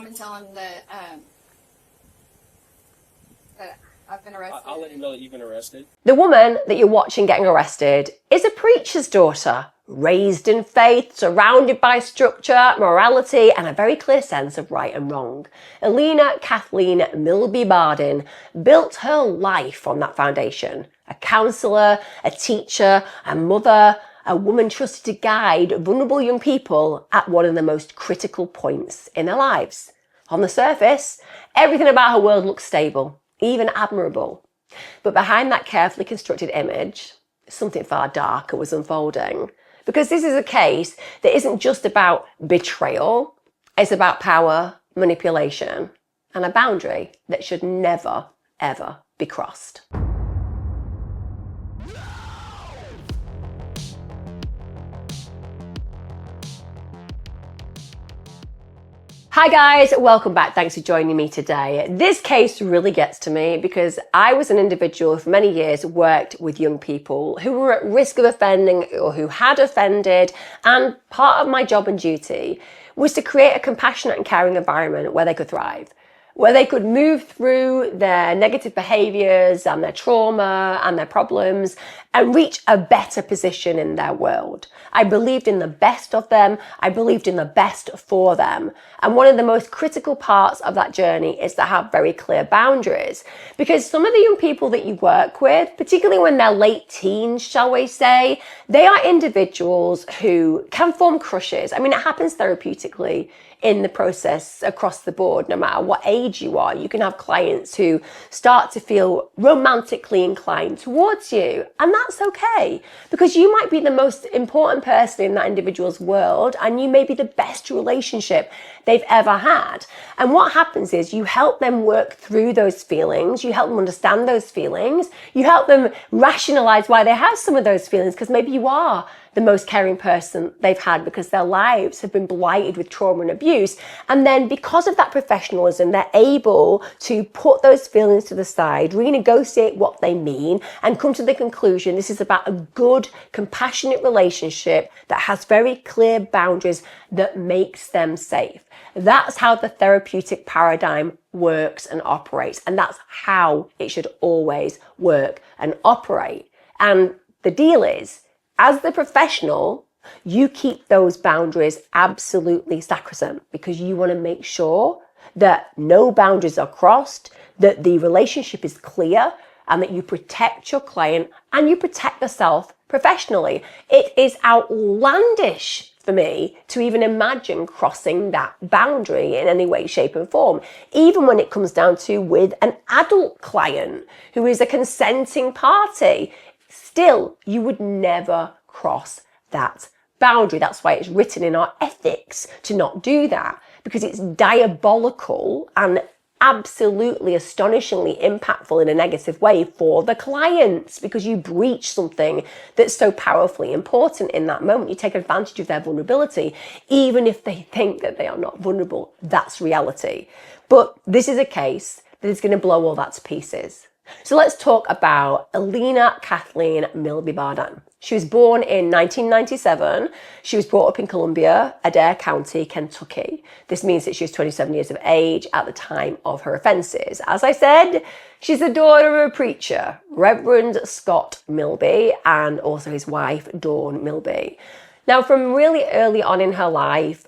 comment on that I've been arrested? I'll let you know that you've been arrested. The woman that you're watching getting arrested is a preacher's daughter, raised in faith, surrounded by structure, morality, and a very clear sense of right and wrong. Elena Kathleen Milby Barden built her life on that foundation. A counsellor, a teacher, a mother, a woman trusted to guide vulnerable young people at one of the most critical points in their lives. On the surface, everything about her world looks stable, even admirable. But behind that carefully constructed image, something far darker was unfolding. Because this is a case that isn't just about betrayal, it's about power, manipulation, and a boundary that should never, ever be crossed. Hi guys, welcome back. Thanks for joining me today. This case really gets to me because I was an individual who for many years worked with young people who were at risk of offending or who had offended, and part of my job and duty was to create a compassionate and caring environment where they could thrive, where they could move through their negative behaviours and their trauma and their problems and reach a better position in their world. I believed in the best of them. I believed in the best for them. And one of the most critical parts of that journey is to have very clear boundaries. Because some of the young people that you work with, particularly when they're late teens, shall we say, they are individuals who can form crushes. I mean, it happens therapeutically in the process across the board, no matter what age you are. You can have clients who start to feel romantically inclined towards you, and that's okay, because you might be the most important person in that individual's world, and you may be the best relationship they've ever had. And what happens is you help them work through those feelings, you help them understand those feelings, you help them rationalize why they have some of those feelings, because maybe you are the most caring person they've had because their lives have been blighted with trauma and abuse. And then because of that professionalism, they're able to put those feelings to the side, renegotiate what they mean, and come to the conclusion this is about a good, compassionate relationship that has very clear boundaries that makes them safe. That's how the therapeutic paradigm works and operates. And that's how it should always work and operate. And the deal is, as the professional, you keep those boundaries absolutely sacrosanct because you want to make sure that no boundaries are crossed, that the relationship is clear, and that you protect your client and you protect yourself professionally. It is outlandish for me to even imagine crossing that boundary in any way, shape, and form, even when it comes down to with an adult client who is a consenting party. Still, you would never cross that boundary. That's why it's written in our ethics to not do that, because it's diabolical and absolutely astonishingly impactful in a negative way for the clients, because you breach something that's so powerfully important in that moment. You take advantage of their vulnerability, even if they think that they are not vulnerable. That's reality. But this is a case that is going to blow all that to pieces. So let's talk about Elena Kathleen Milby Barden. She was born in 1997. She was brought up in Columbia, Adair County, Kentucky. This means that she was 27 years of age at the time of her offences. As I said, she's the daughter of a preacher, Reverend Scott Milby, and also his wife, Dawn Milby. Now, from really early on in her life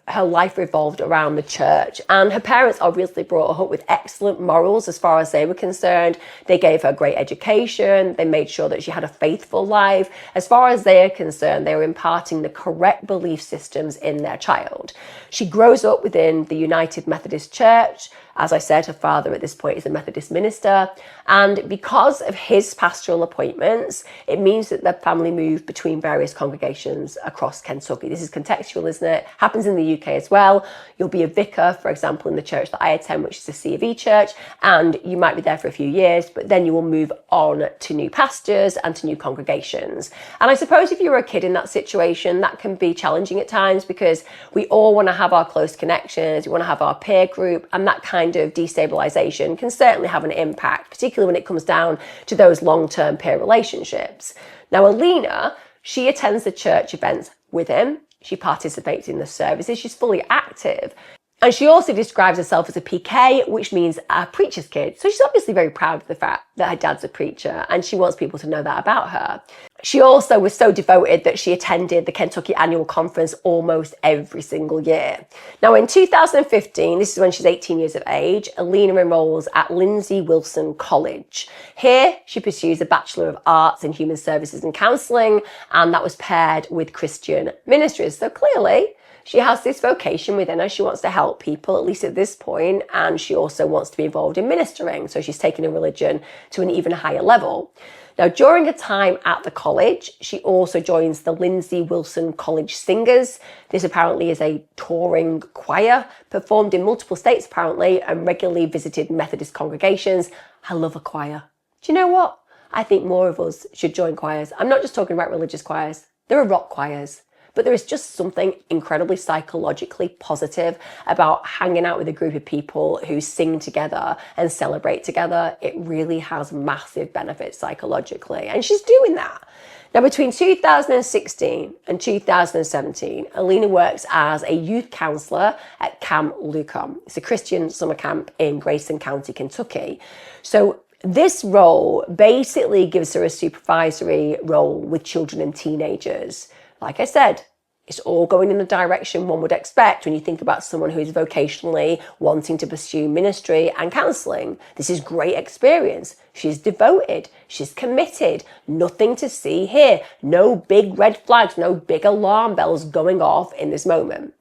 revolved around the church, and her parents obviously brought her up with excellent morals as far as they were concerned. They gave her great education. They made sure that she had a faithful life. As far as they are concerned, they were imparting the correct belief systems in their child. She grows up within the United Methodist Church. As I said, her father at this point is a Methodist minister. And because of his pastoral appointments, it means that the family moved between various congregations across Kentucky. This is contextual, isn't it? Happens in the UK as well. You'll be a vicar, for example, in the church that I attend, which is the C of E church, and you might be there for a few years, but then you will move on to new pastors and to new congregations. And I suppose if you're a kid in that situation, that can be challenging at times, because we all want to have our close connections, we want to have our peer group, and that kind of destabilization can certainly have an impact, particularly when it comes down to those long-term peer relationships. Now, Elena, she attends the church events with him. She participates in the services. She's fully active. And she also describes herself as a PK, which means a preacher's kid. So she's obviously very proud of the fact that her dad's a preacher, and she wants people to know that about her. She also was so devoted that she attended the Kentucky Annual Conference almost every single year. Now in 2015, this is when she's 18 years of age, Elina enrolls at Lindsey Wilson College. Here, she pursues a Bachelor of Arts in Human Services and Counselling, and that was paired with Christian ministries. So clearly, she has this vocation within her. She wants to help people, at least at this point, and she also wants to be involved in ministering. So she's taking her religion to an even higher level. Now, during her time at the college, she also joins the Lindsey Wilson College Singers. This apparently is a touring choir, performed in multiple states apparently, and regularly visited Methodist congregations. I love a choir. Do you know what? I think more of us should join choirs. I'm not just talking about religious choirs. There are rock choirs. But there is just something incredibly psychologically positive about hanging out with a group of people who sing together and celebrate together. It really has massive benefits psychologically. And she's doing that. Now, between 2016 and 2017, Elina works as a youth counsellor at Camp Lucom. It's a Christian summer camp in Grayson County, Kentucky. So this role basically gives her a supervisory role with children and teenagers. Like I said, it's all going in the direction one would expect when you think about someone who is vocationally wanting to pursue ministry and counselling. This is great experience. She's devoted. She's committed. Nothing to see here. No big red flags, no big alarm bells going off in this moment.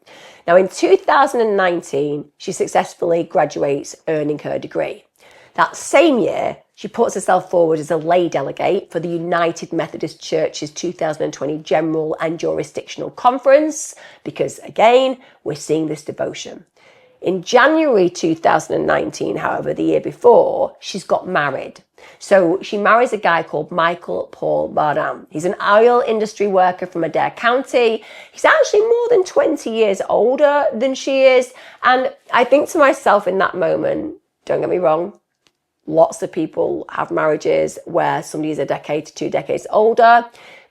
Now, in 2019, she successfully graduates, earning her degree. That same year, she puts herself forward as a lay delegate for the United Methodist Church's 2020 General and Jurisdictional Conference, because again, we're seeing this devotion. In January 2019, however, the year before, she's got married. So she marries a guy called Michael Paul Barden. He's an oil industry worker from Adair County. He's actually more than 20 years older than she is. And I think to myself in that moment, don't get me wrong, lots of people have marriages where somebody is a decade to 2 decades older.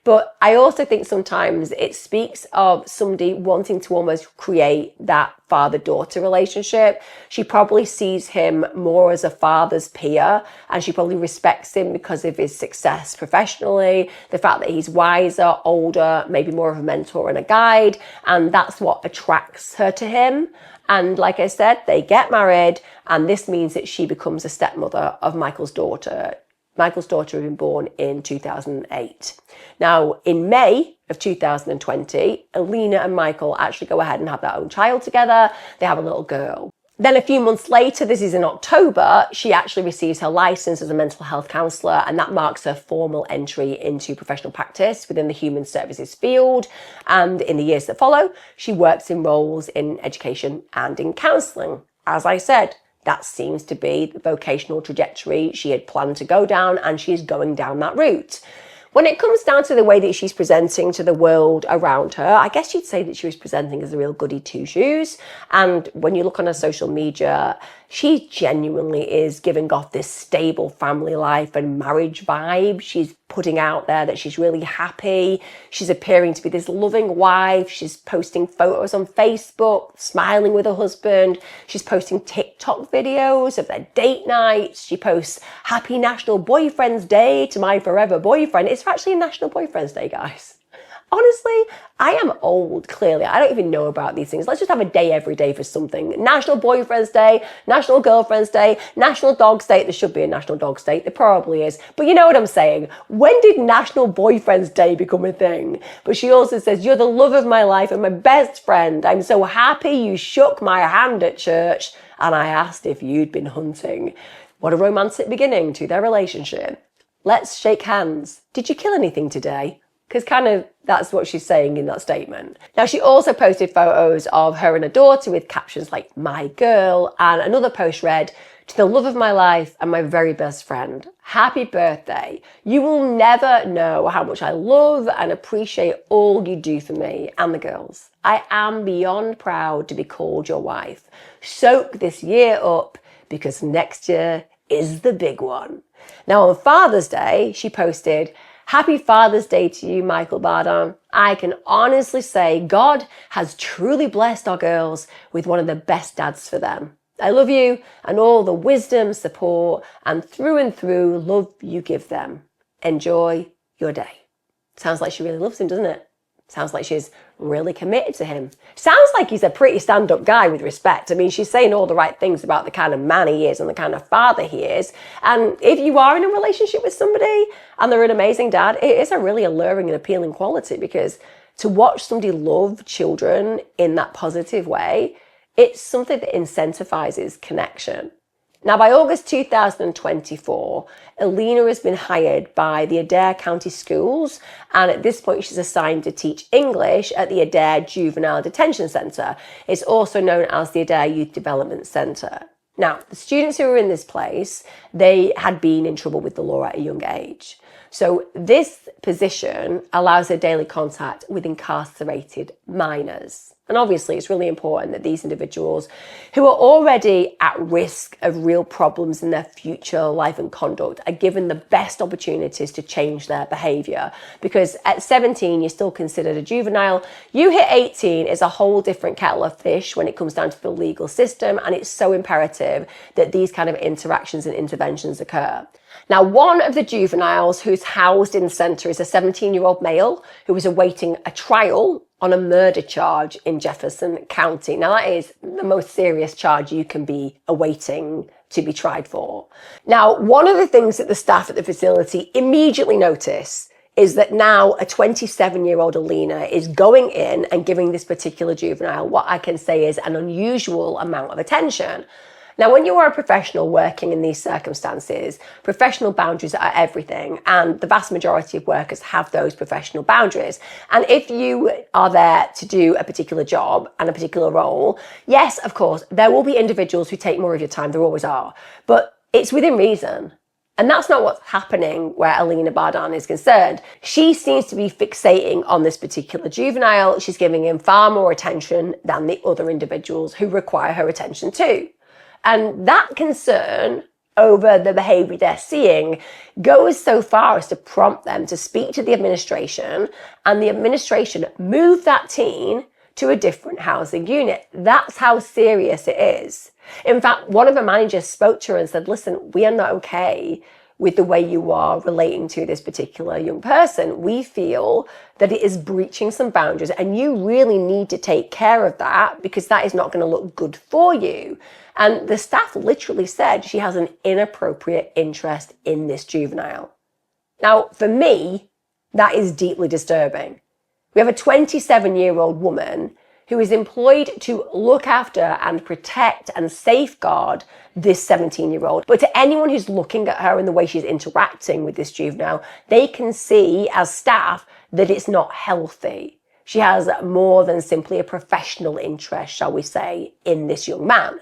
But I also think sometimes it speaks of somebody wanting to almost create that father-daughter relationship. She probably sees him more as a father's peer, and she probably respects him because of his success professionally, the fact that he's wiser, older, maybe more of a mentor and a guide, and that's what attracts her to him. And like I said, they get married, and this means that she becomes a stepmother of Michael's daughter. Michael's daughter had been born in 2008. Now, in May of 2020, Elina and Michael actually go ahead and have their own child together. They have a little girl. Then a few months later, this is in October, she actually receives her license as a mental health counsellor, and that marks her formal entry into professional practice within the human services field. And in the years that follow, she works in roles in education and in counselling. As I said, that seems to be the vocational trajectory she had planned to go down, and she's going down that route. When it comes down to the way that she's presenting to the world around her, I guess you'd say that she was presenting as a real goody two-shoes. And when you look on her social media, she genuinely is giving off this stable family life and marriage vibe. She's putting out there that she's really happy. She's appearing to be this loving wife. She's posting photos on Facebook, smiling with her husband. She's posting TikTok videos of their date nights. She posts Happy National Boyfriend's Day to my forever boyfriend. It's actually National Boyfriend's Day, guys. Honestly, I am old, clearly. I don't even know about these things. Let's just have a day every day for something. National Boyfriend's Day, National Girlfriend's Day, National Dog's Day. There should be a National Dog's Day. There probably is. But you know what I'm saying. When did National Boyfriend's Day become a thing? But she also says, you're the love of my life and my best friend. I'm so happy you shook my hand at church and I asked if you'd been hunting. What a romantic beginning to their relationship. Let's shake hands. Did you kill anything today? Because kind of that's what she's saying in that statement. Now, she also posted photos of her and her daughter with captions like, my girl, and another post read, to the love of my life and my very best friend, happy birthday. You will never know how much I love and appreciate all you do for me and the girls. I am beyond proud to be called your wife. Soak this year up because next year is the big one. Now, on Father's Day, she posted, Happy Father's Day to you, Michael Barden. I can honestly say God has truly blessed our girls with one of the best dads for them. I love you and all the wisdom, support, and through love you give them. Enjoy your day. Sounds like she really loves him, doesn't it? Sounds like she's really committed to him. Sounds like he's a pretty stand-up guy with respect. I mean, she's saying all the right things about the kind of man he is and the kind of father he is. And if you are in a relationship with somebody and they're an amazing dad, it is a really alluring and appealing quality, because to watch somebody love children in that positive way, it's something that incentivizes connection. Now, by August 2024, Elina has been hired by the Adair County Schools, and at this point she's assigned to teach English at the Adair Juvenile Detention Centre. It's also known as the Adair Youth Development Centre. Now, the students who were in this place, they had been in trouble with the law at a young age. So this position allows a daily contact with incarcerated minors. And obviously, it's really important that these individuals who are already at risk of real problems in their future life and conduct are given the best opportunities to change their behaviour. Because at 17, you're still considered a juvenile. You hit 18, it's a whole different kettle of fish when it comes down to the legal system. And it's so imperative that these kind of interactions and interventions occur. Now, one of the juveniles who's housed in the centre is a 17-year-old male who is awaiting a trial on a murder charge in Jefferson County. Now, that is the most serious charge you can be awaiting to be tried for. Now, one of the things that the staff at the facility immediately notice is that now a 27-year-old Elina is going in and giving this particular juvenile what I can say is an unusual amount of attention. Now, when you are a professional working in these circumstances, professional boundaries are everything, and the vast majority of workers have those professional boundaries. And if you are there to do a particular job and a particular role, yes, of course, there will be individuals who take more of your time, there always are, but it's within reason. And that's not what's happening where Elena Bardin is concerned. She seems to be fixating on this particular juvenile. She's giving him far more attention than the other individuals who require her attention too. And that concern over the behaviour they're seeing goes so far as to prompt them to speak to the administration, and the administration move that teen to a different housing unit. That's how serious it is. In fact, one of the managers spoke to her and said, listen, we are not okay with the way you are relating to this particular young person. We feel that it is breaching some boundaries, and you really need to take care of that, because that is not going to look good for you. And the staff literally said she has an inappropriate interest in this juvenile. Now, for me, that is deeply disturbing. We have a 27-year-old woman who is employed to look after and protect and safeguard this 17-year-old. But to anyone who's looking at her and the way she's interacting with this juvenile, they can see as staff that it's not healthy. She has more than simply a professional interest, shall we say, in this young man.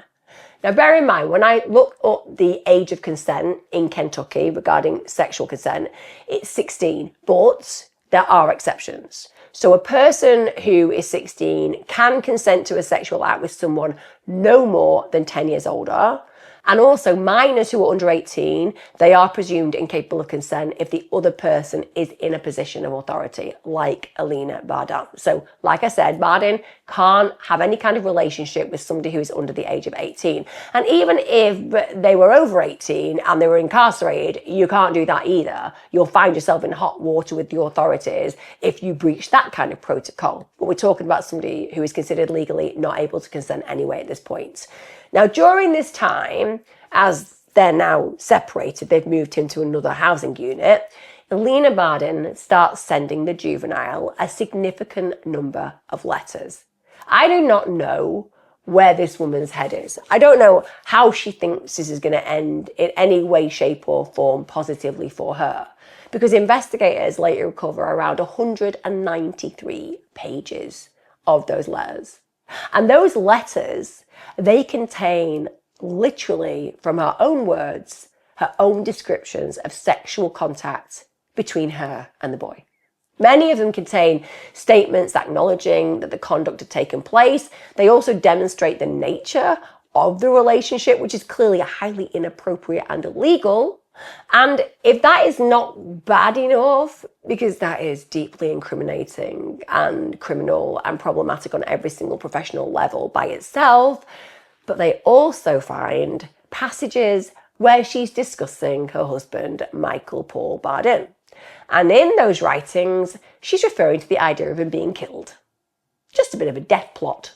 Now, bear in mind, when I look up the age of consent in Kentucky regarding sexual consent, it's 16, but there are exceptions. So a person who is 16 can consent to a sexual act with someone no more than 10 years older. And also minors who are under 18, they are presumed incapable of consent if the other person is in a position of authority, like Elena Bardin. So, like I said, Barden can't have any kind of relationship with somebody who is under the age of 18. And even if they were over 18 and they were incarcerated, you can't do that either. You'll find yourself in hot water with the authorities if you breach that kind of protocol. But we're talking about somebody who is considered legally not able to consent anyway at this point. Now, during this time, as they're now separated, they've moved him to another housing unit, Elena Bardin starts sending the juvenile a significant number of letters. I do not know where this woman's head is. I don't know how she thinks this is going to end in any way, shape or form positively for her, because investigators later recover around 193 pages of those letters. And those letters, they contain literally, from her own words, her own descriptions of sexual contact between her and the boy. Many of them contain statements acknowledging that the conduct had taken place. They also demonstrate the nature of the relationship, which is clearly highly inappropriate and illegal. And if that is not bad enough, because that is deeply incriminating and criminal and problematic on every single professional level by itself, but they also find passages where she's discussing her husband, Michael Paul Barden. And in those writings, she's referring to the idea of him being killed. Just a bit of a death plot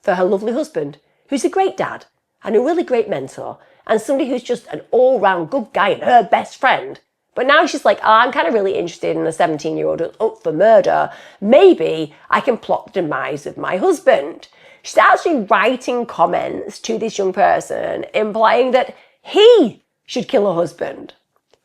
for her lovely husband, who's a great dad and a really great mentor and somebody who's just an all-round good guy and her best friend. But now she's like, I'm kind of really interested in a 17-year-old who's up for murder. Maybe I can plot the demise of my husband. She's actually writing comments to this young person implying that he should kill her husband.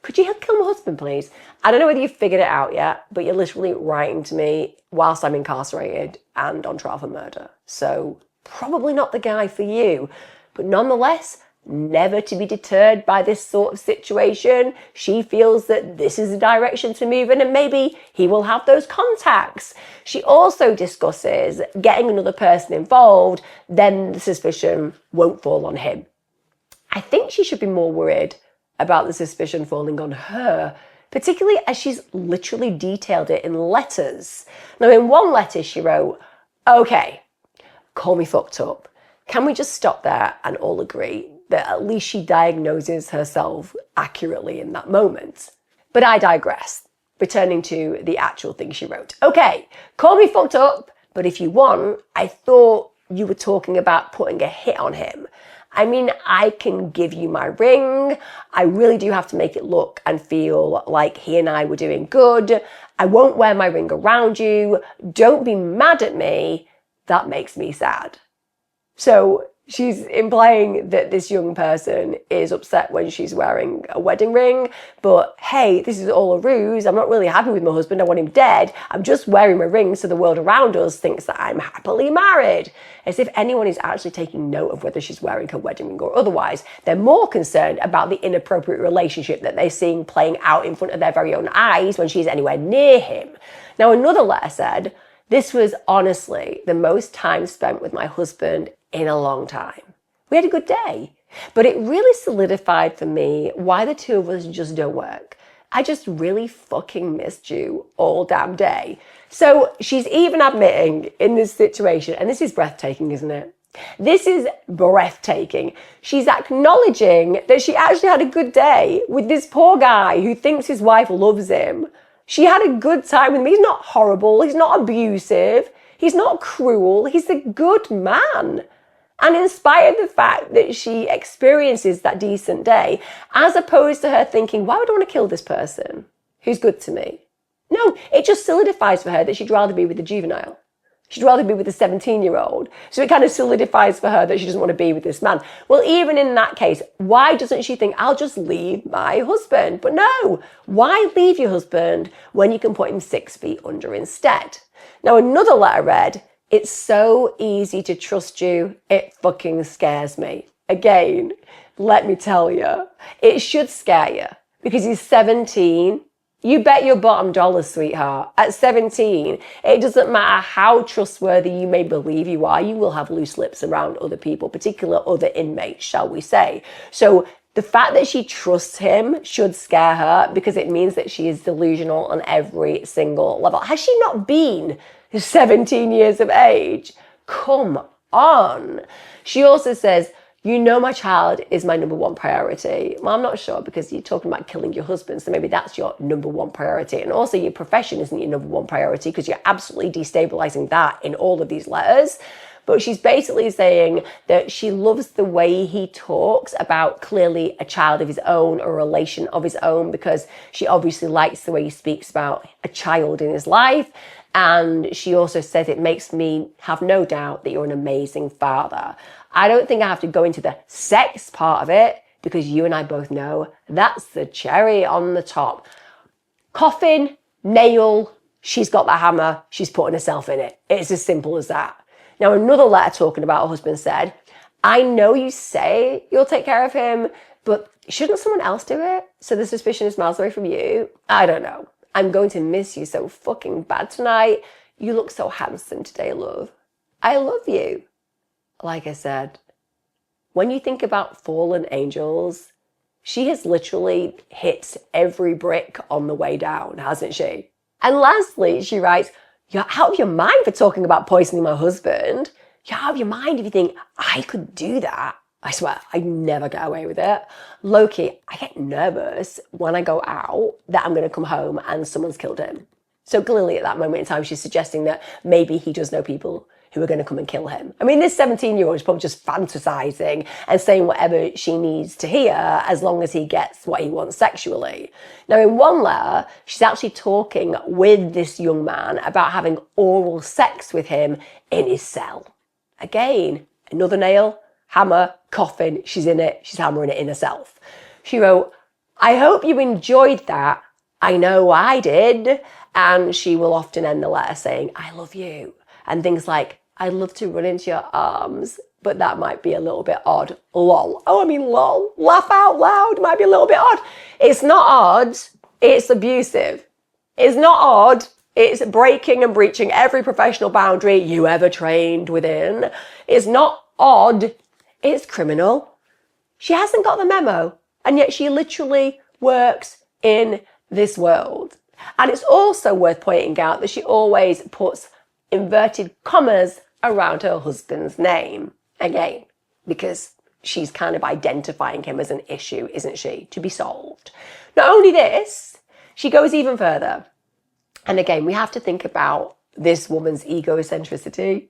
Could you kill my husband, please? I don't know whether you've figured it out yet, but you're literally writing to me whilst I'm incarcerated and on trial for murder. So probably not the guy for you. But nonetheless, never to be deterred by this sort of situation. She feels that this is the direction to move in and maybe he will have those contacts. She also discusses getting another person involved, then the suspicion won't fall on him. I think she should be more worried about the suspicion falling on her, particularly as she's literally detailed it in letters. Now, in one letter she wrote, okay, call me fucked up. Can we just stop there and all agree that at least she diagnoses herself accurately in that moment? But I digress, returning to the actual thing she wrote. Okay, call me fucked up, but if you want, I thought you were talking about putting a hit on him. I mean, I can give you my ring. I really do have to make it look and feel like he and I were doing good. I won't wear my ring around you. Don't be mad at me. That makes me sad. So she's implying that this young person is upset when she's wearing a wedding ring, but hey, this is all a ruse. I'm not really happy with my husband. I want him dead. I'm just wearing my ring so the world around us thinks that I'm happily married. As if anyone is actually taking note of whether she's wearing her wedding ring or otherwise. They're more concerned about the inappropriate relationship that they're seeing playing out in front of their very own eyes when she's anywhere near him. Now, another letter said, this was honestly the most time spent with my husband in a long time. We had a good day, but it really solidified for me why the two of us just don't work. I just really fucking missed you all damn day. So she's even admitting in this situation, and this is breathtaking, isn't it? This is breathtaking. She's acknowledging that she actually had a good day with this poor guy who thinks his wife loves him. She had a good time with him. He's not horrible. He's not abusive. He's not cruel. He's a good man. And in spite of the fact that she experiences that decent day, as opposed to her thinking, why would I want to kill this person who's good to me? No, it just solidifies for her that she'd rather be with the juvenile. She'd rather be with a 17-year-old. So it kind of solidifies for her that she doesn't want to be with this man. Well, even in that case, why doesn't she think, I'll just leave my husband? But no, why leave your husband when you can put him 6 feet under instead? Now, another letter read, it's so easy to trust you, it fucking scares me. Again, let me tell you, it should scare you because he's 17. You bet your bottom dollar, sweetheart. At 17, it doesn't matter how trustworthy you may believe you are, you will have loose lips around other people, particularly other inmates, shall we say. So the fact that she trusts him should scare her because it means that she is delusional on every single level. Has she not been 17 years of age? Come on. She also says, you know my child is my number one priority. Well, I'm not sure because you're talking about killing your husband, so maybe that's your number one priority. And also your profession isn't your number one priority because you're absolutely destabilizing that in all of these letters. But she's basically saying that she loves the way he talks about clearly a child of his own or a relation of his own because she obviously likes the way he speaks about a child in his life. And she also says it makes me have no doubt that you're an amazing father. I don't think I have to go into the sex part of it because you and I both know that's the cherry on the top. Coffin, nail, she's got the hammer, she's putting herself in it. It's as simple as that. Now, another letter talking about her husband said, I know you say you'll take care of him, but shouldn't someone else do it? So the suspicion is miles away from you? I don't know. I'm going to miss you so fucking bad tonight. You look so handsome today, love. I love you. Like I said, when you think about fallen angels, She has literally hit every brick on the way down, hasn't she? And lastly, she writes, "You're out of your mind for talking about poisoning my husband. You're out of your mind if you think I could do that." I swear, I never get away with it. Low-key, I get nervous when I go out that I'm going to come home and someone's killed him. So clearly at that moment in time, she's suggesting that maybe he does know people who are going to come and kill him. I mean, this 17-year-old is probably just fantasizing and saying whatever she needs to hear as long as he gets what he wants sexually. Now, in one letter, she's actually talking with this young man about having oral sex with him in his cell. Again, another nail, hammer, coffin, she's in it, she's hammering it in herself. She wrote, "I hope you enjoyed that. I know I did." And she will often end the letter saying, "I love you." And things like, "I'd love to run into your arms, but that might be a little bit odd. Lol." Oh, I mean, lol. Laugh out loud. Might be a little bit odd. It's not odd. It's abusive. It's not odd. It's breaking and breaching every professional boundary you ever trained within. It's not odd. It's criminal. She hasn't got the memo, and yet she literally works in this world. And it's also worth pointing out that she always puts inverted commas around her husband's name. Again, because she's kind of identifying him as an issue, isn't she, to be solved. Not only this, she goes even further. And again, we have to think about this woman's egocentricity.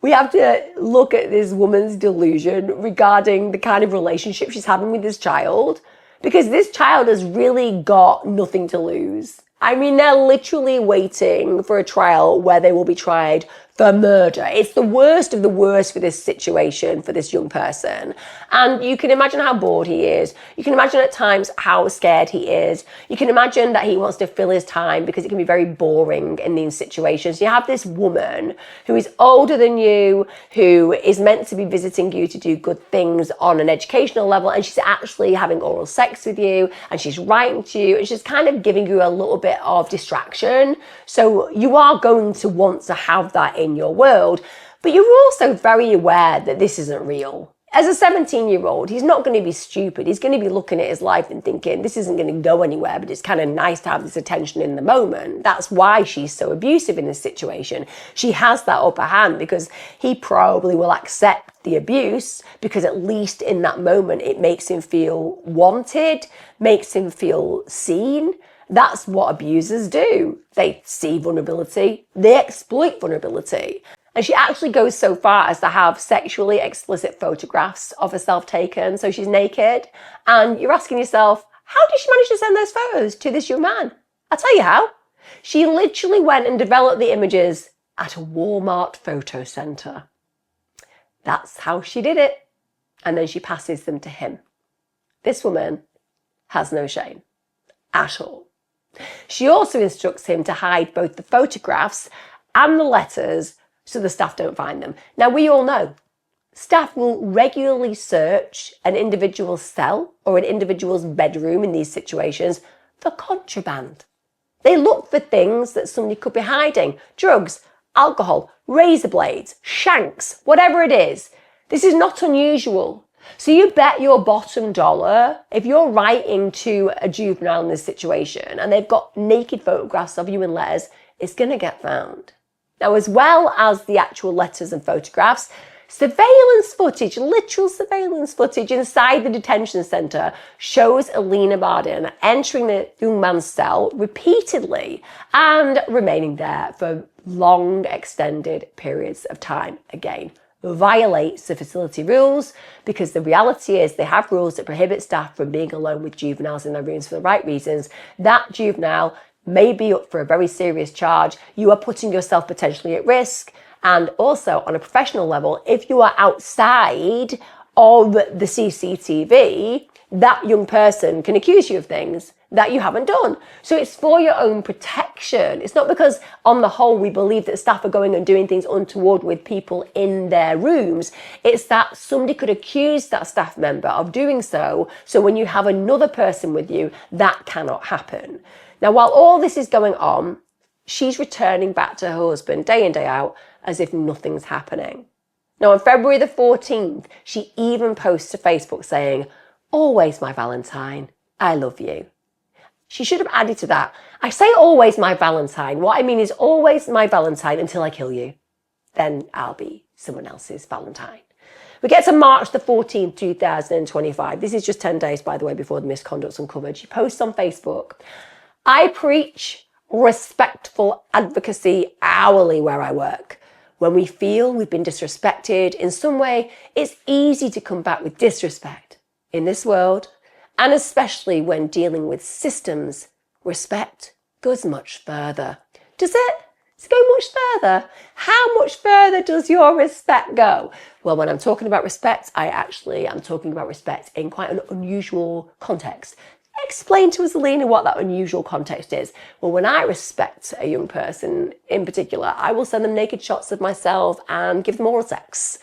We have to look at this woman's delusion regarding the kind of relationship she's having with this child, because this child has really got nothing to lose. I mean, they're literally waiting for a trial where they will be tried for murder. It's the worst of the worst for this situation, for this young person. And you can imagine how bored he is. You can imagine at times how scared he is. You can imagine that he wants to fill his time because it can be very boring in these situations. You have this woman who is older than you, who is meant to be visiting you to do good things on an educational level, and she's actually having oral sex with you, and she's writing to you, and she's kind of giving you a little bit of distraction. So you are going to want to have that in your world, but you're also very aware that this isn't real. As a 17-year-old, he's not going to be stupid. He's going to be looking at his life and thinking, this isn't going to go anywhere, but it's kind of nice to have this attention in the moment. That's why she's so abusive in this situation. She has that upper hand because he probably will accept the abuse because at least in that moment, it makes him feel wanted, makes him feel seen. That's what abusers do. They see vulnerability, they exploit vulnerability. And she actually goes so far as to have sexually explicit photographs of herself taken, so she's naked. And you're asking yourself, how did she manage to send those photos to this young man? I'll tell you how. She literally went and developed the images at a Walmart photo center. That's how she did it. And then she passes them to him. This woman has no shame at all. She also instructs him to hide both the photographs and the letters so the staff don't find them. Now, we all know staff will regularly search an individual's cell or an individual's bedroom in these situations for contraband. They look for things that somebody could be hiding: drugs, alcohol, razor blades, shanks, whatever it is. This is not unusual. So you bet your bottom dollar, if you're writing to a juvenile in this situation and they've got naked photographs of you in letters, it's going to get found. Now, as well as the actual letters and photographs, surveillance footage, literal surveillance footage inside the detention centre shows Elena Bardin entering the young man's cell repeatedly and remaining there for long, extended periods of time. Again, violates the facility rules, because the reality is they have rules that prohibit staff from being alone with juveniles in their rooms for the right reasons. That juvenile may be up for a very serious charge. You are putting yourself potentially at risk. And also on a professional level, if you are outside of the CCTV, that young person can accuse you of things that you haven't done. So it's for your own protection. It's not because on the whole we believe that staff are going and doing things untoward with people in their rooms. It's that somebody could accuse that staff member of doing so. So when you have another person with you, that cannot happen. Now, while all this is going on, she's returning back to her husband day in, day out as if nothing's happening. Now, on February the 14th, she even posts to Facebook saying, always my Valentine, I love you. She should have added to that, I say always my Valentine. What I mean is always my Valentine until I kill you. Then I'll be someone else's Valentine. We get to March the 14th, 2025. This is just 10 days, by the way, before the misconduct's uncovered. She posts on Facebook, I preach respectful advocacy hourly where I work. When we feel we've been disrespected in some way, it's easy to come back with disrespect. In this world, and especially when dealing with systems, respect goes much further. Does it? Does it go much further? How much further does your respect go? Well, when I'm talking about respect, I'm talking about respect in quite an unusual context. Explain to us, Elena, what that unusual context is. Well, when I respect a young person in particular, I will send them naked shots of myself and give them oral sex.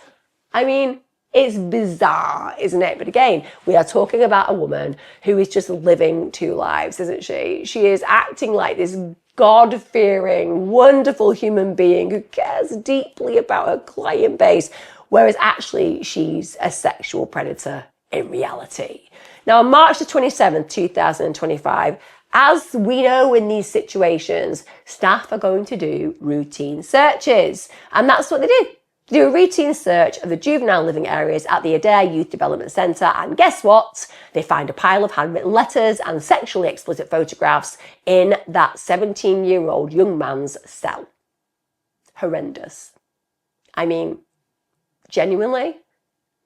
I mean, it's bizarre, isn't it? But again, we are talking about a woman who is just living two lives, isn't she? She is acting like this God-fearing, wonderful human being who cares deeply about her client base, whereas actually she's a sexual predator in reality. Now, on March the 27th, 2025, as we know in these situations, staff are going to do routine searches. And that's what they did. They do a routine search of the juvenile living areas at the Adair Youth Development Centre. And guess what? They find a pile of handwritten letters and sexually explicit photographs in that 17-year-old young man's cell. Horrendous. I mean, genuinely,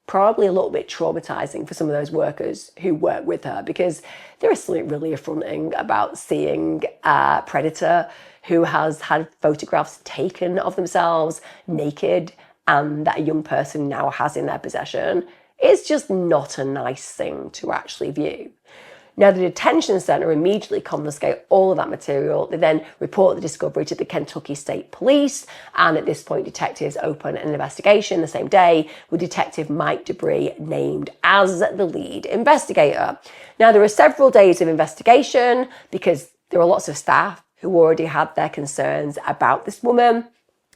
probably a little bit traumatizing for some of those workers who work with her, because there is something really affronting about seeing a predator who has had photographs taken of themselves naked and that a young person now has in their possession. It's just not a nice thing to actually view. Now, the detention centre immediately confiscate all of that material. They then report the discovery to the Kentucky State Police. And at this point, detectives open an investigation the same day with Detective Mike Debris named as the lead investigator. Now, there are several days of investigation because there are lots of staff who already had their concerns about this woman.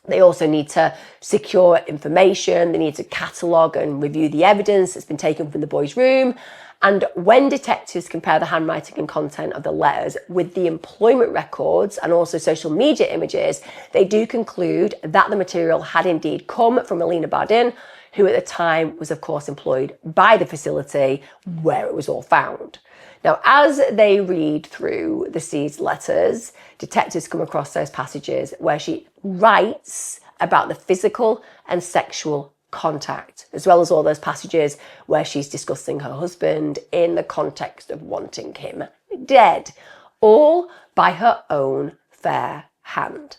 They also need to secure information. They need to catalogue and review the evidence that's been taken from the boy's room. And when detectives compare the handwriting and content of the letters with the employment records and also social media images, they do conclude that the material had indeed come from Elena Bardin, who at the time was, of course, employed by the facility where it was all found. Now, as they read through the seized letters, detectives come across those passages where she writes about the physical and sexual contact, as well as all those passages where she's discussing her husband in the context of wanting him dead, all by her own fair hand.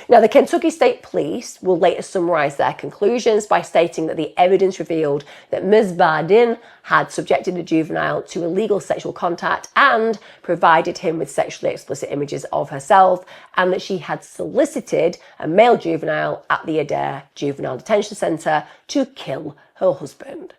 Now, the Kentucky State Police will later summarise their conclusions by stating that the evidence revealed that Ms. Barden had subjected the juvenile to illegal sexual contact and provided him with sexually explicit images of herself, and that she had solicited a male juvenile at the Adair Juvenile Detention Centre to kill her husband.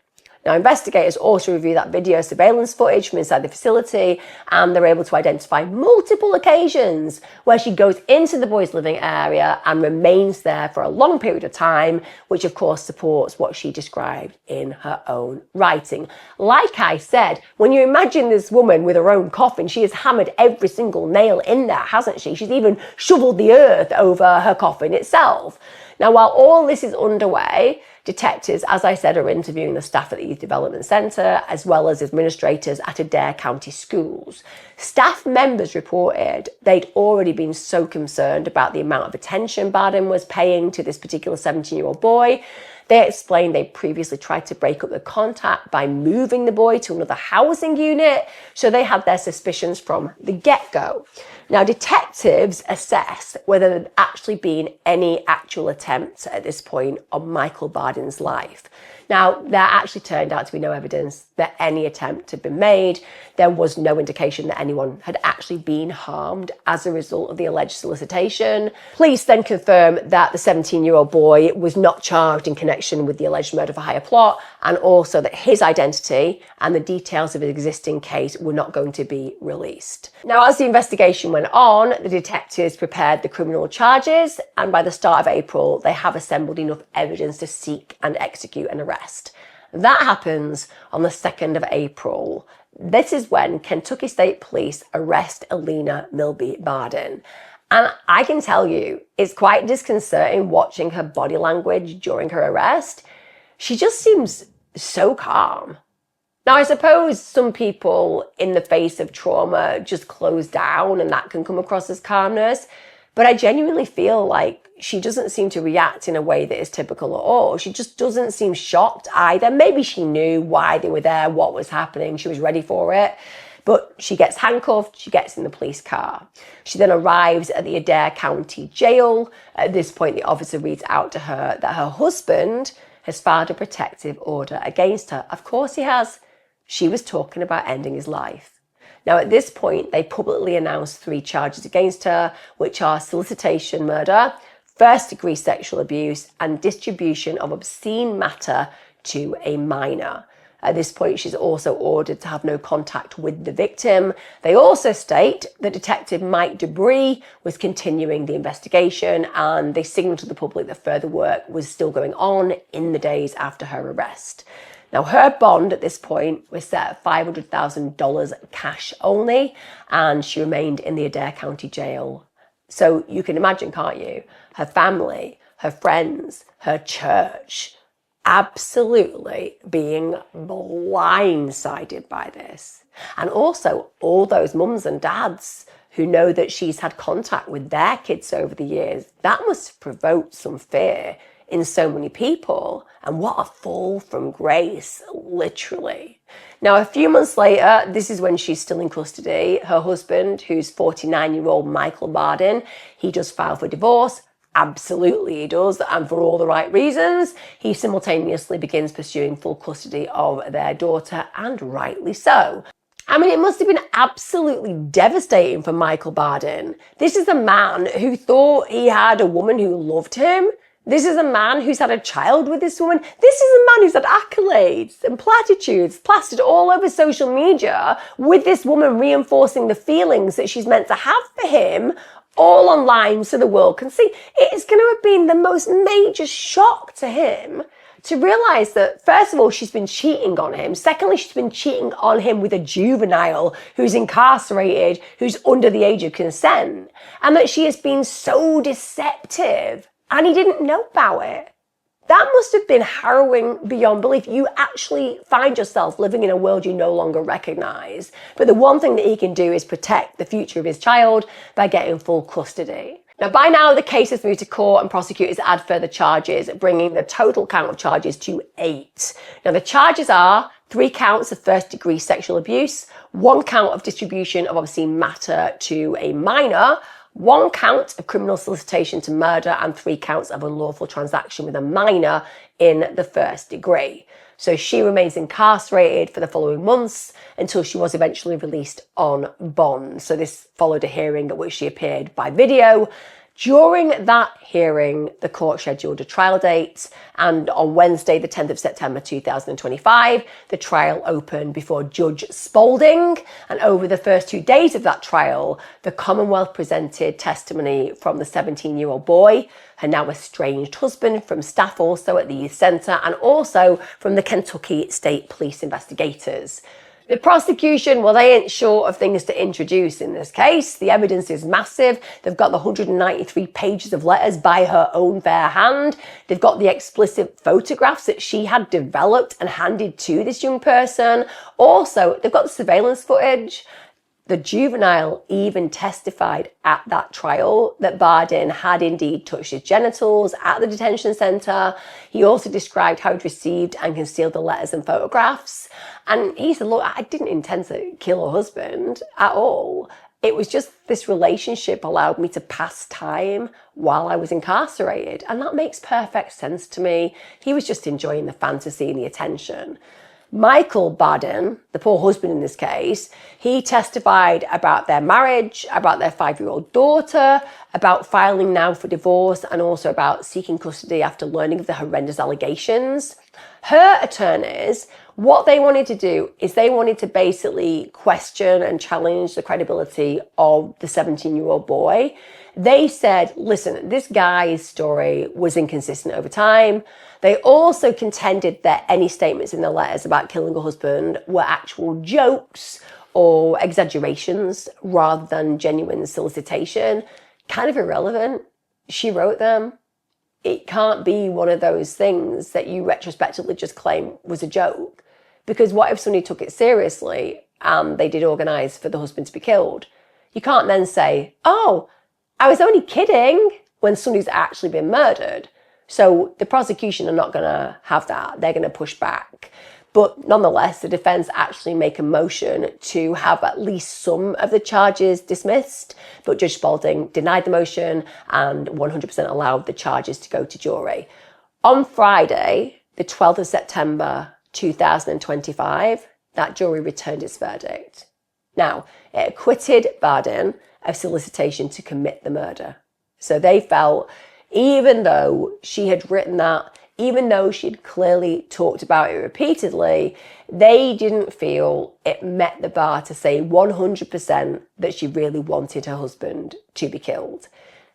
Now, investigators also review that video surveillance footage from inside the facility, and they're able to identify multiple occasions where she goes into the boy's living area and remains there for a long period of time, which of course supports what she described in her own writing. Like I said, when you imagine this woman with her own coffin, she has hammered every single nail in there, hasn't she? She's even shoveled the earth over her coffin itself. Now, while all this is underway, detectives, as I said, are interviewing the staff at the Youth Development Centre, as well as administrators at Adair County Schools. Staff members reported they'd already been so concerned about the amount of attention Barden was paying to this particular 17-year-old boy. They explained they previously tried to break up the contact by moving the boy to another housing unit, so they had their suspicions from the get-go. Now, detectives assess whether there had actually been any actual attempts at this point on Michael Barden's life. Now, there actually turned out to be no evidence that any attempt had been made. There was no indication that anyone had actually been harmed as a result of the alleged solicitation. Police then confirmed that the 17-year-old boy was not charged in connection with the alleged murder for hire plot, and also that his identity and the details of his existing case were not going to be released. Now, as the investigation went on, the detectives prepared the criminal charges, and by the start of April, they have assembled enough evidence to seek and execute an arrest. That happens on the 2nd of April. This is when Kentucky State Police arrest Elena Barden. And I can tell you, it's quite disconcerting watching her body language during her arrest. She just seems so calm. Now, I suppose some people in the face of trauma just close down and that can come across as calmness. But I genuinely feel like she doesn't seem to react in a way that is typical at all. She just doesn't seem shocked either. Maybe she knew why they were there, what was happening. She was ready for it. But she gets handcuffed, she gets in the police car. She then arrives at the Adair County Jail. At this point, the officer reads out to her that her husband has filed a protective order against her. Of course he has. She was talking about ending his life. Now, at this point, they publicly announced 3 charges against her, which are solicitation murder, first-degree sexual abuse, and distribution of obscene matter to a minor. At this point, she's also ordered to have no contact with the victim. They also state that Detective Mike Debris was continuing the investigation, and they signaled to the public that further work was still going on in the days after her arrest. Now, her bond at this point was set at $500,000 cash only, and she remained in the Adair County Jail. So you can imagine, can't you? Her family, her friends, her church, absolutely being blindsided by this. And also all those mums and dads who know that she's had contact with their kids over the years. That must have provoked some fear in so many people. And what a fall from grace, literally. Now, a few months later, this is when she's still in custody. Her husband, who's 49-year-old Michael Barden, he does file for divorce. Absolutely he does, and for all the right reasons. He simultaneously begins pursuing full custody of their daughter, and rightly so. I mean, it must have been absolutely devastating for Michael Barden. This is a man who thought he had a woman who loved him. This is a man who's had a child with this woman. This is a man who's had accolades and platitudes plastered all over social media with this woman reinforcing the feelings that she's meant to have for him, all online so the world can see. It's going to have been the most major shock to him to realise that, first of all, she's been cheating on him. Secondly, she's been cheating on him with a juvenile who's incarcerated, who's under the age of consent, and that she has been so deceptive and he didn't know about it. That must have been harrowing beyond belief. You actually find yourself living in a world you no longer recognise. But the one thing that he can do is protect the future of his child by getting full custody. Now, by now, the case has moved to court and prosecutors add further charges, bringing the total count of charges to 8. Now, the charges are 3 counts of first-degree sexual abuse, 1 count of distribution of obscene matter to a minor, 1 count of criminal solicitation to murder, and 3 counts of unlawful transaction with a minor in the first degree. So she remains incarcerated for the following months until she was eventually released on bond. So this followed a hearing at which she appeared by video. During that hearing, the court scheduled a trial date, and on Wednesday, the 10th of September 2025, the trial opened before Judge Spalding. And over the first 2 days of that trial, the Commonwealth presented testimony from the 17-year-old boy, her now estranged husband, from staff also at the youth centre, and also from the Kentucky State Police investigators. The prosecution, well, they ain't short of things to introduce in this case. The evidence is massive. They've got the 193 pages of letters by her own fair hand. They've got the explicit photographs that she had developed and handed to this young person. Also, they've got the surveillance footage. The juvenile even testified at that trial that Barden had indeed touched his genitals at the detention centre. He also described how he'd received and concealed the letters and photographs. And he said, look, I didn't intend to kill her husband at all. It was just this relationship allowed me to pass time while I was incarcerated. And that makes perfect sense to me. He was just enjoying the fantasy and the attention. Michael Barden, the poor husband in this case, he testified about their marriage, about their 5-year-old daughter, about filing now for divorce, and also about seeking custody after learning of the horrendous allegations. Her attorneys What they wanted to do is they wanted to basically question and challenge the credibility of the 17-year-old boy. They said, listen, this guy's story was inconsistent over time. They also contended that any statements in the letters about killing a husband were actual jokes or exaggerations rather than genuine solicitation. Kind of irrelevant. She wrote them. It can't be one of those things that you retrospectively just claim was a joke. Because what if somebody took it seriously and they did organise for the husband to be killed? You can't then say, oh, I was only kidding, when somebody's actually been murdered. So the prosecution are not going to have that. They're going to push back. But nonetheless, the defence actually make a motion to have at least some of the charges dismissed. But Judge Spalding denied the motion and 100% allowed the charges to go to jury. On Friday, the 12th of September, 2025, that jury returned its verdict. Now, it acquitted Barden of solicitation to commit the murder. So they felt, even though she had written that, even though she'd clearly talked about it repeatedly, they didn't feel it met the bar to say 100% that she really wanted her husband to be killed.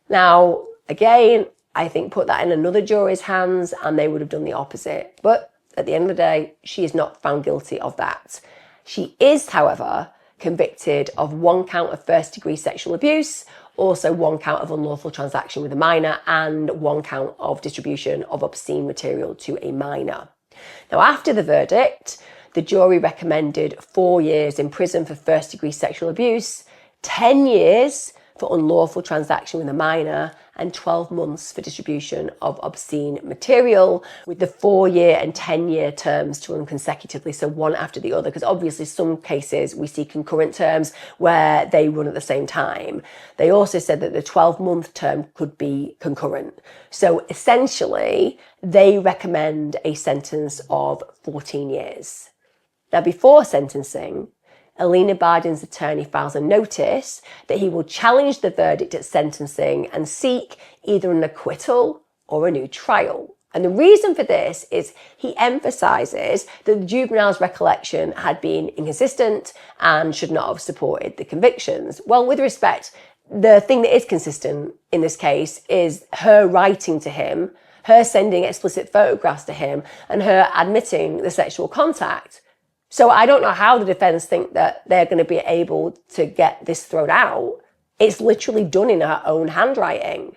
Now, again, I think put that in another jury's hands and they would have done the opposite. But at the end of the day, she is not found guilty of that. She is, however, convicted of 1 count of first-degree sexual abuse, also 1 count of unlawful transaction with a minor, and 1 count of distribution of obscene material to a minor. Now, after the verdict, the jury recommended 4 years in prison for first-degree sexual abuse, 10 years for unlawful transaction with a minor, and 12 months for distribution of obscene material, with the 4-year and 10-year terms to run consecutively, so one after the other, because obviously some cases we see concurrent terms where they run at the same time. They also said that the 12-month term could be concurrent. So essentially, they recommend a sentence of 14 years. Now, before sentencing, Elena Bardin's attorney files a notice that he will challenge the verdict at sentencing and seek either an acquittal or a new trial. And the reason for this is he emphasises that the juvenile's recollection had been inconsistent and should not have supported the convictions. Well, with respect, the thing that is consistent in this case is her writing to him, her sending explicit photographs to him, and her admitting the sexual contact. So I don't know how the defence think that they're going to be able to get this thrown out. It's literally done in her own handwriting.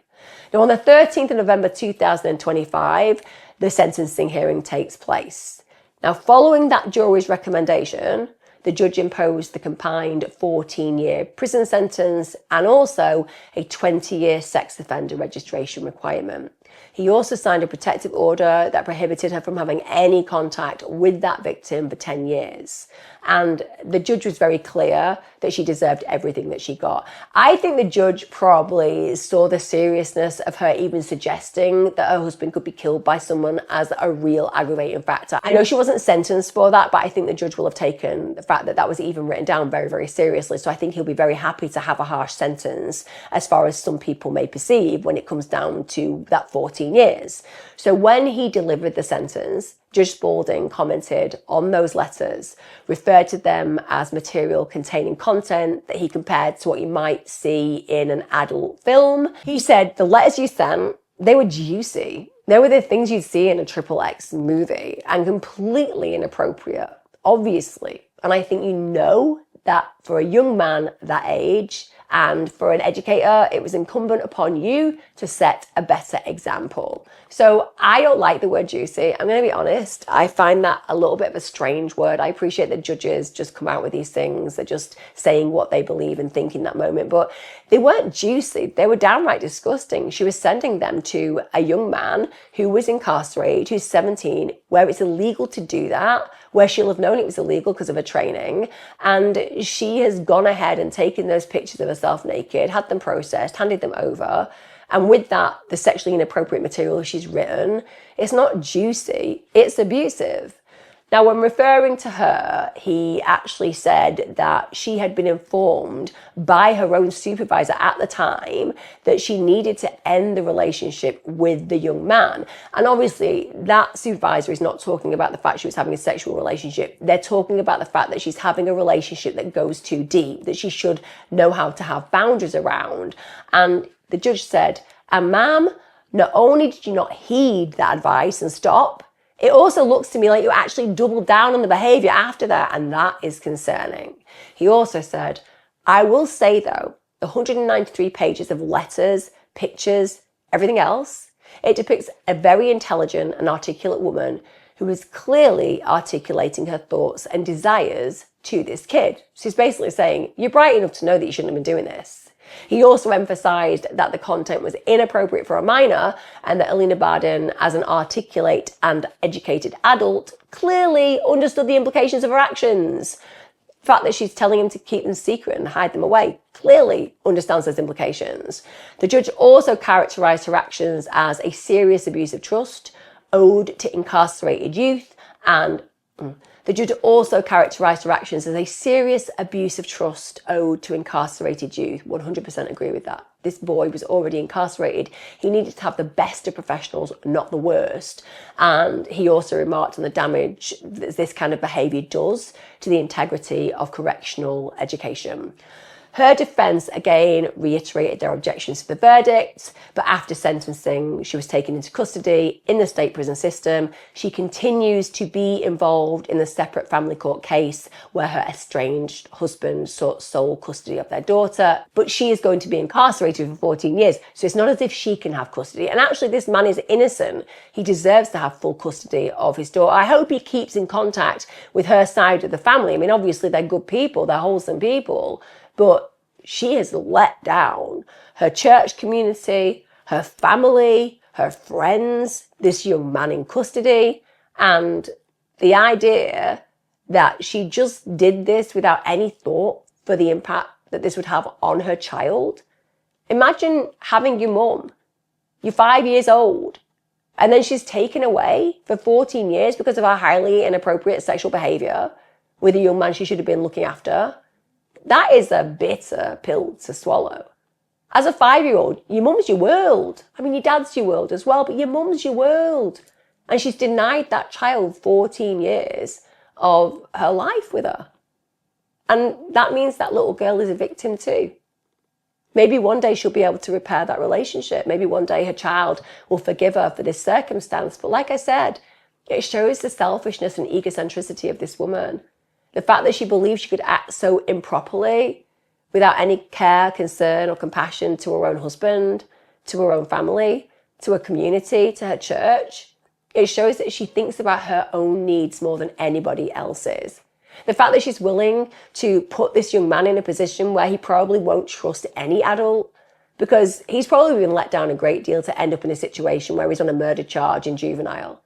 Now, on the 13th of November 2025, the sentencing hearing takes place. Now, following that jury's recommendation, the judge imposed the combined 14-year prison sentence and also a 20-year sex offender registration requirement. He also signed a protective order that prohibited her from having any contact with that victim for 10 years. And the judge was very clear that she deserved everything that she got. I think the judge probably saw the seriousness of her even suggesting that her husband could be killed by someone as a real aggravating factor. I know she wasn't sentenced for that, but I think the judge will have taken the fact that that was even written down very, very seriously. So I think he'll be very happy to have a harsh sentence, as far as some people may perceive, when it comes down to that 14 years. So when he delivered the sentence, Judge Spalding commented on those letters, referred to them as material containing content that he compared to what you might see in an adult film. He said, the letters you sent, they were juicy. They were the things you'd see in a XXX movie and completely inappropriate, obviously. And I think you know that for a young man that age, and for an educator, it was incumbent upon you to set a better example. So I don't like the word juicy. I'm going to be honest. I find that a little bit of a strange word. I appreciate that judges just come out with these things. They're just saying what they believe and think in that moment. But they weren't juicy. They were downright disgusting. She was sending them to a young man who was incarcerated, who's 17, where it's illegal to do that, where she'll have known it was illegal because of her training. And she has gone ahead and taken those pictures of herself naked, had them processed, handed them over. And with that, the sexually inappropriate material she's written, it's not juicy, it's abusive. Now, when referring to her, he actually said that she had been informed by her own supervisor at the time that she needed to end the relationship with the young man. And obviously, that supervisor is not talking about the fact she was having a sexual relationship. They're talking about the fact that she's having a relationship that goes too deep, that she should know how to have boundaries around. And the judge said, and ma'am, not only did you not heed that advice and stop, it also looks to me like you actually doubled down on the behaviour after that, and that is concerning. He also said, I will say though, the 193 pages of letters, pictures, everything else, it depicts a very intelligent and articulate woman who is clearly articulating her thoughts and desires to this kid. She's basically saying, you're bright enough to know that you shouldn't have been doing this. He also emphasised that the content was inappropriate for a minor and that Elena Bardin, as an articulate and educated adult, clearly understood the implications of her actions. The fact that she's telling him to keep them secret and hide them away clearly understands those implications. The judge also characterised her actions as a serious abuse of trust, owed to incarcerated youth, and the judge also characterised her actions as a serious abuse of trust owed to incarcerated youth. 100% agree with that. This boy was already incarcerated. He needed to have the best of professionals, not the worst. And he also remarked on the damage that this kind of behaviour does to the integrity of correctional education. Her defence again reiterated their objections to the verdict, but after sentencing, she was taken into custody in the state prison system. She continues to be involved in the separate family court case where her estranged husband sought sole custody of their daughter, but she is going to be incarcerated for 14 years. So it's not as if she can have custody. And actually, this man is innocent. He deserves to have full custody of his daughter. I hope he keeps in contact with her side of the family. I mean, obviously, they're good people, they're wholesome people. But she has let down her church community, her family, her friends, this young man in custody, and the idea that she just did this without any thought for the impact that this would have on her child. Imagine having your mum, you're 5 years old, and then she's taken away for 14 years because of her highly inappropriate sexual behaviour with a young man she should have been looking after. That is a bitter pill to swallow. As a 5-year-old, your mum's your world. I mean, your dad's your world as well, but your mum's your world. And she's denied that child 14 years of her life with her. And that means that little girl is a victim too. Maybe one day she'll be able to repair that relationship. Maybe one day her child will forgive her for this circumstance. But like I said, it shows the selfishness and egocentricity of this woman. The fact that she believes she could act so improperly without any care, concern or compassion to her own husband, to her own family, to her community, to her church. It shows that she thinks about her own needs more than anybody else's. The fact that she's willing to put this young man in a position where he probably won't trust any adult because he's probably been let down a great deal to end up in a situation where he's on a murder charge in juvenile.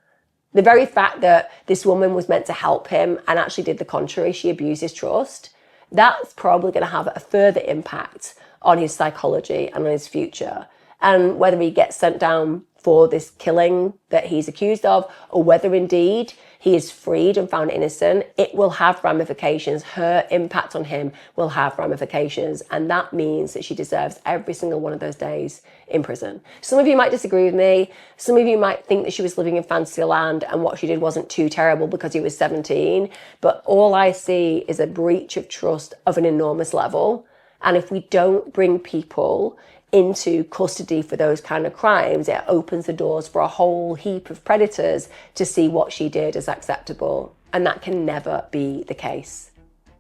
The very fact that this woman was meant to help him and actually did the contrary, she abused his trust, that's probably going to have a further impact on his psychology and on his future. And whether he gets sent down for this killing that he's accused of, or whether indeed he is freed and found innocent, it will have ramifications. Her impact on him will have ramifications. And that means that she deserves every single one of those days in prison. Some of you might disagree with me. Some of you might think that she was living in fantasy land and what she did wasn't too terrible because he was 17. But all I see is a breach of trust of an enormous level. And if we don't bring people into custody for those kind of crimes, it opens the doors for a whole heap of predators to see what she did as acceptable. And that can never be the case.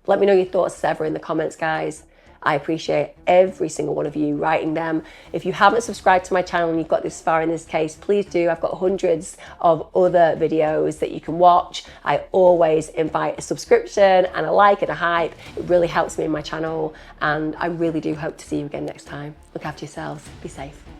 Let me know your thoughts ever in the comments, guys. I appreciate every single one of you writing them. If you haven't subscribed to my channel and you've got this far in this case, please do. I've got hundreds of other videos that you can watch. I always invite a subscription and a like and a hype. It really helps me in my channel, and I really do hope to see you again next time. Look after yourselves. Be safe.